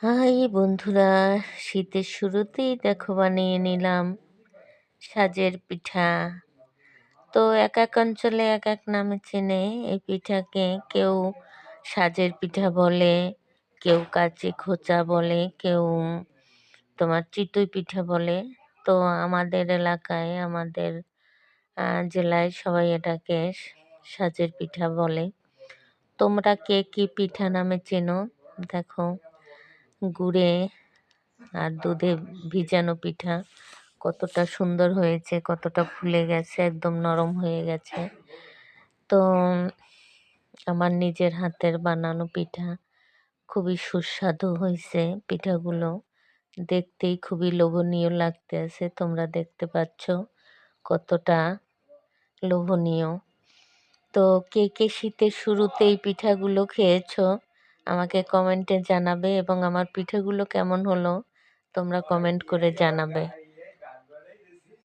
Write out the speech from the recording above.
High বন্ধুরা, শীতের শুরুতেই দেখো বানিয়ে নিলাম সাজের পিঠা। তো এক এক অঞ্চলে এক এক নামে চেনে এই পিঠাকে। কেউ সাজের পিঠা বলে, কেউ কাচি খোঁচা বলে, কেউ তোমার চিতই পিঠা বলে। তো আমাদের এলাকায়, আমাদের জেলায় সবাই এটাকে সাজের পিঠা বলে। তোমরা কে কি পিঠা নামে চেনো দেখো। গুড়ে আর দুধে ভিজানো পিঠা কতটা সুন্দর হয়েছে, কতটা ফুলে গেছে, একদম নরম হয়ে গেছে। তো আমার নিজের হাতের বানানো পিঠা খুবই সুস্বাদু হয়েছে। পিঠাগুলো দেখতেই খুবই লোভনীয় লাগতেছে, তোমরা দেখতে পাচ্ছ কতটা লোভনীয়। তো কে কে শীতের শুরুতে এই পিঠাগুলো খেয়েছো আমাকে কমেন্টে জানাবে, এবং আমার পিঠাগুলো কেমন হলো তোমরা কমেন্ট করে জানাবে।